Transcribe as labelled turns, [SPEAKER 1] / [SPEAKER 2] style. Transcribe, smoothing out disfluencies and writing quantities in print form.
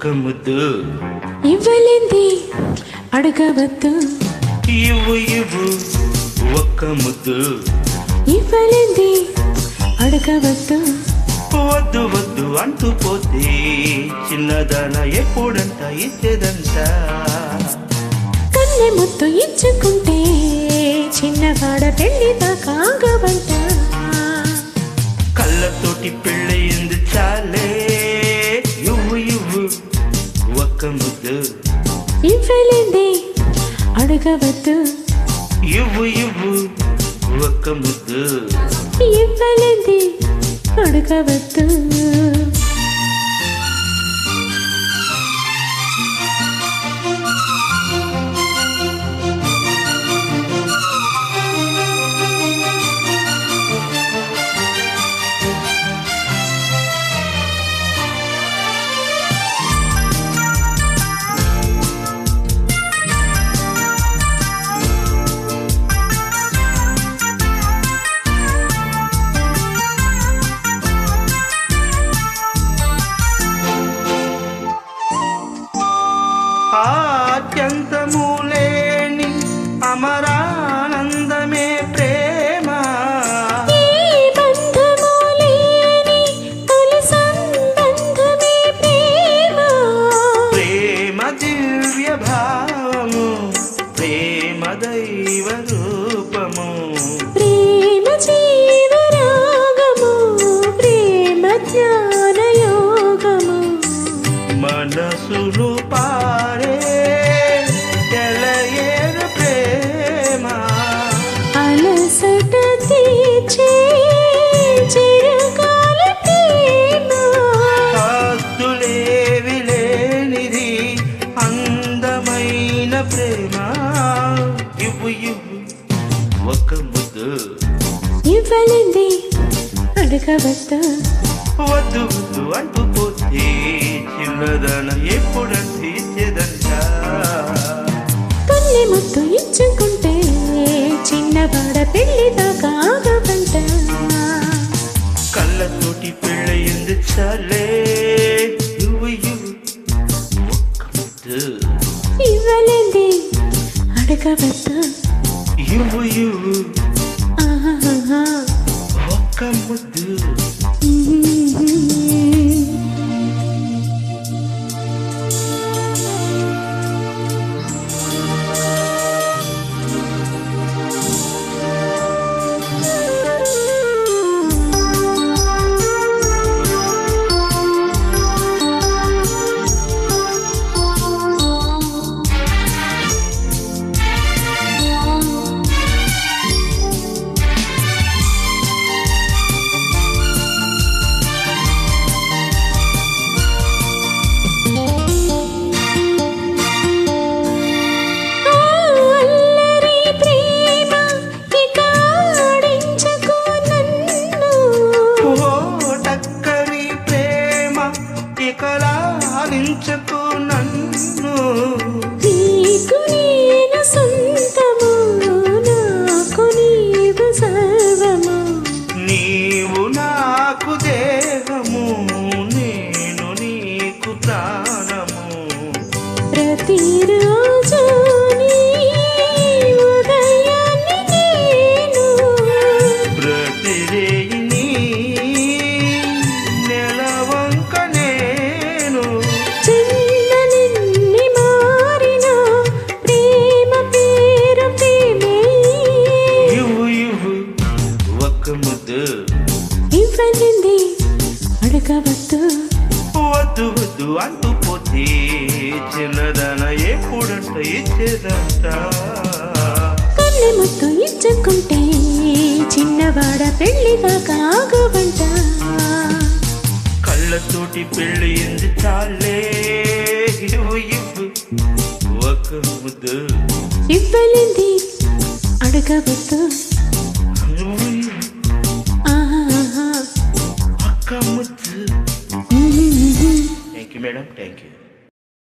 [SPEAKER 1] ఒక్క ముద్దు
[SPEAKER 2] ఇవ్వలేంది అడగవద్దు.
[SPEAKER 1] ఇవ్వు ఇవ్వు ఒక్క ముద్దు
[SPEAKER 2] ఇవ్వలేంది అడగవద్దు.
[SPEAKER 1] వద్దు వద్దు అంటూ పోతే చిన్నదాన ఎప్పుడంట ఇచ్చేదంట.
[SPEAKER 2] కన్నె ముద్దు ఇచ్చుకుంటే చిన్నవాడ పెళ్లి దాకా ఆగవంట.
[SPEAKER 1] కళ్ళతోటి పెళ్ళయింది చాలే. ఇవ్వు ఇవ్వు ఒక్క ముద్దు
[SPEAKER 2] ఇవ్వలేంది అడగవద్దు.
[SPEAKER 1] ఇవ్వు ఇవ్వు ఒక్క ముద్దు
[SPEAKER 2] ఇవ్వలేంది అడగవద్దు.
[SPEAKER 1] ఆద్యంతము లేని అమరానందమే ప్రేమ.
[SPEAKER 2] ఈ బంధము లేని తొలి సంబంధమే ప్రేమ.
[SPEAKER 1] ప్రేమ దివ్య భావము, ప్రేమ దైవ రూపము.
[SPEAKER 2] ప్రేమ జీవరాగము, ప్రేమ జ్ఞాన యోగము.
[SPEAKER 1] మనసును పారే తెలయేరు ప్రేమ.
[SPEAKER 2] అలసట తీర్చే చిరకాల ప్రేమ.
[SPEAKER 1] హద్దులేవి లేనిది అందమైన ప్రేమ. ఇవ్వు ఇవ్వు ఒక్క ముద్దు
[SPEAKER 2] ఇవ్వలేంది అడగవద్దు.
[SPEAKER 1] వద్దు వద్దు అంటూ పోతే చిన్నదన ఎప్పుడంటే ఇచ్చేదంట.
[SPEAKER 2] కన్నె ముద్దు ఇచ్చుకుంటే చిన్నవాడ పెళ్లి దాకా ఆగవంట.
[SPEAKER 1] కళ్ళతోటి పెళ్ళయింది చాలే. ఇవ్వు ఇవ్వు ఒక్క ముద్దు
[SPEAKER 2] ఇవ్వలేంది అడగవద్దు.
[SPEAKER 1] ఇవ్వు ఇవ్వు
[SPEAKER 2] ఆహాహా.
[SPEAKER 1] ఒక్క ముద్దు. లాలించకు నన్ను.
[SPEAKER 2] నీకు నేను సొంతము, నాకు నీవు సర్వము.
[SPEAKER 1] నీవు నాకు దేహము, నేను నీకు ప్రాణము.
[SPEAKER 2] ప్రతిరోజు నీ ఉదయాన్ని నేను,
[SPEAKER 1] ప్రతిరేయి నీ నెలవంక నేను.
[SPEAKER 2] చిన్న నిన్ని మారిన ప్రేమ పేరు ప్రేమే.
[SPEAKER 1] ఇవ్వు ఇవ్వు ఒక్క ముద్దు
[SPEAKER 2] ఇవ్వలేంది అడగవద్దు.
[SPEAKER 1] వద్దు వద్దు అంటూ పోతే చిన్నదన ఎప్పుడంట ఇచ్చేదంట.
[SPEAKER 2] కన్నె ముద్దు ఇచ్చుకుంటే చిన్నవాడ పెళ్లి దాకా ఆగవంట.
[SPEAKER 1] కళ్ళతోటి పెళ్ళయింది చాలే. ఇవ్వు ఇవ్వు ఒక్క ముద్దు
[SPEAKER 2] ఇవ్వలేంది అడగవద్దు.
[SPEAKER 1] ఇవ్వు ఇవ్వు
[SPEAKER 2] ఆహా.
[SPEAKER 1] ఒక్క ముద్దు. Thank you madam, thank you.